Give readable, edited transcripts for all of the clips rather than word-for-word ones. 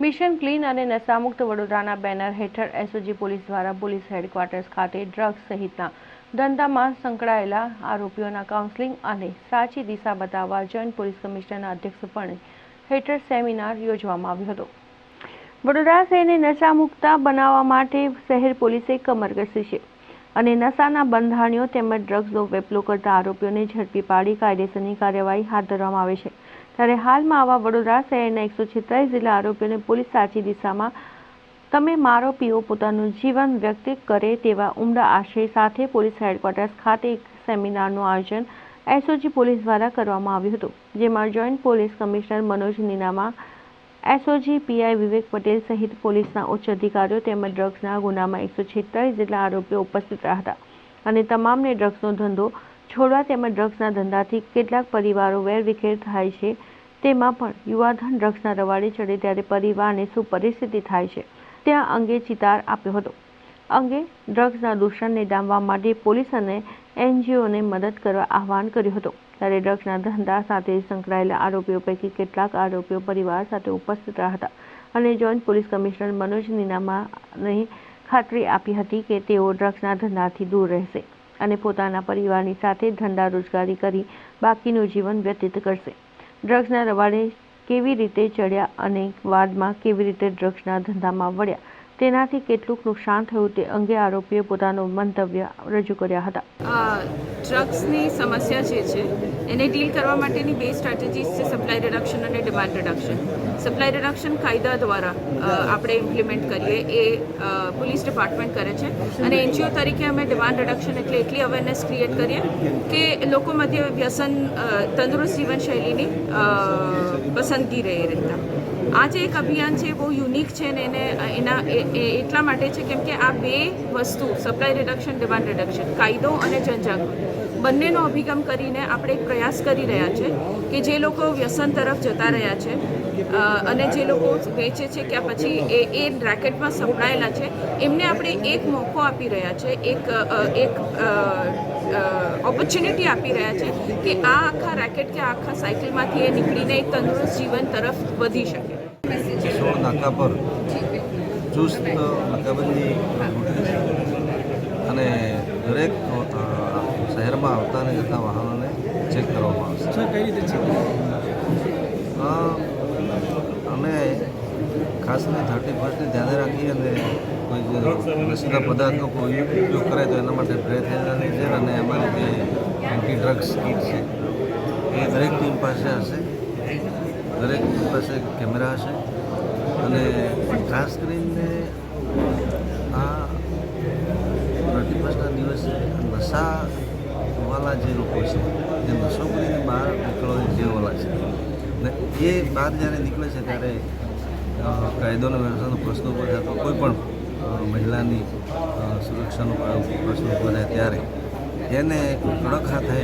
Mission clean અને નશામુક્ત વડોદરાના banner હેઠળ એસઓજી પોલીસ દ્વારા પોલીસ હેડક્વાર્ટર્સ ખાતે ડ્રગ્સ સહિતના ધંધામાં સંકળાયેલા આરોપીઓના કાઉન્સેલિંગ અને સાચી દિશા બતાવવા જોઈન્ટ પોલીસ કમિશનરના અધ્યક્ષપણે હેઠળ સેમિનાર યોજવામાં આવ્યો હતો। વડોદરા શહેરને નશામુક્ત બનાવવા માટે શહેર પોલીસે કમર કસી છે અને નશાના બંધારણીઓ તેમજ ડ્રગ્સનો વેપલો કરતા આરોપીઓને ઝડપી પાડી કાયદેસરની કાર્યવાહી હાથ ધરવામાં આવે છે। ત્યારે હાલમાં આવા વડોદરા શહેરના 146 જેટલા આરોપીઓને પોલીસ સાચી દિશામાં તમે મારો પીઓ પોતાનું જીવન વ્યક્ત કરે તેવા ઉમદા આશય સાથે પોલીસ હેડક્વાર્ટર્સ ખાતે એક સેમિનારનું આયોજન એસઓજી પોલીસ દ્વારા કરવામાં આવ્યું હતું, જેમાં joint police commissioner Manoj Ninama, SOG PI Vivek Patel સહિત પોલીસના ઉચ્ચ અધિકારીઓ તેમજ ડ્રગ્સના ગુનામાં 146 જેટલા આરોપીઓ ઉપસ્થિત રહ્યા હતા અને તમામને ડ્રગ્સનો ધંધો છોડવા તેમજ ડ્રગ્સના ધંધાથી કેટલાક પરિવારો વેરવિખેર થાય છે, તેમાં પણ યુવાધન ડ્રગ્સના રવાડે ચડે ત્યારે પરિવારને શું પરિસ્થિતિ થાય છે ત્યાં અંગે ચિતાર આપ્યો હતો। અંગે ડ્રગ્સના દૂષણને ડામવા માટે પોલીસ અને એનજીઓને મદદ કરવા આહવાન કર્યું હતું। ત્યારે ડ્રગ્સના ધંધા સાથે સંકળાયેલા આરોપીઓ પૈકી કેટલાક આરોપીઓ પરિવાર સાથે ઉપસ્થિત રહ્યા હતા અને જોઈન્ટ પોલીસ કમિશનર મનોજ નીનામાને ખાતરી આપી હતી કે તેઓ ડ્રગ્સના ધંધાથી દૂર રહેશે અને પોતાના પરિવારની સાથે ધંધા રોજગારી કરી બાકીનું જીવન વ્યતીત કરશે। ડ્રગ્સના રવાડે કેવી રીતે ચડ્યા અને બાદમાં કેવી રીતે ડ્રગ્સના ધંધામાં વળ્યા તેનાથી કેટલું નુકસાન થયું તે અંગે આરોપીએ પોતાનું મંતવ્ય રજૂ કર્યા હતા। ડ્રગ્સની સમસ્યા જે છે એને ડીલ કરવા માટેની બે સ્ટ્રેટેજીસ છે, સપ્લાય રિડક્શન અને ડિમાન્ડ રિડક્શન। સપ્લાય રિડક્શન કાયદા દ્વારા આપણે ઇમ્પ્લિમેન્ટ કરીએ એ પોલીસ ડિપાર્ટમેન્ટ કરે છે અને એનજીઓ તરીકે અમે ડિમાન્ડ રિડક્શન એટલે એટલી અવેરનેસ ક્રિએટ કરીએ કે લોકો મધ્ય વ્યસન તંદુરસ્ત જીવનશૈલીની પસંદગી રહેતા। આ જે એક અભિયાન છે બહુ યુનિક છે ને એના એટલા માટે છે કેમ કે આ બે વસ્તુ સપ્લાય રિડક્શન, ડિમાન્ડ રિડક્શન, કાયદો અને જનજાગૃતિ બંનેનો અભિગમ કરીને આપણે એક પ્રયાસ કરી રહ્યા છે કે જે લોકો વ્યસન તરફ જતા રહ્યા છે અને જે લોકો વેચે છે કે પછી એ રેકેટમાં સંકળાયેલા છે એમને આપણે એક મોકો આપી રહ્યા છે, એક ઓપોર્ચ્યુનિટી આપી રહ્યા છે કે આ આખા રેકેટ કે આખા સાયકલમાંથી એ નીકળીને એક તંદુરસ્ત જીવન તરફ વધી શકે। નાકા પર ચુસ્ત નાકાબંધી અને દરેક શહેરમાં આવતા અને જતા વાહનોને ચેક કરવામાં આવશે। કઈ રીતે ચેક? અમે ખાસ કરીને 31st ધ્યાને રાખી અને કોઈ નશીલા પદાર્થનો કોઈ ઉપયોગ કરે તો એના માટે બ્રેથ એનાલાઇઝર અને અમારી જે એન્ટી ડ્રગ્સ કીટ છે એ દરેક ટીમ પાસે હશે, દરેક ટીમ પાસે કેમેરા હશે અને ખાસ કરીને આ 31st દિવસે નશાવાળા જે લોકો છે એ નશો કરીને બહાર નીકળવાની જે ઓલા છે ને એ બહાર જ્યારે નીકળે છે ત્યારે કાયદોનો વ્યવસ્થાનો પ્રશ્ન ઊભો થાય તો કોઈ પણ મહિલાની સુરક્ષાનો પ્રશ્ન ઊભો થાય ત્યારે એને કડક હાથે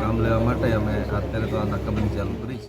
કામ લેવા માટે અમે અત્યારે તો આ નાકાબંધી ચાલુ કરી છે।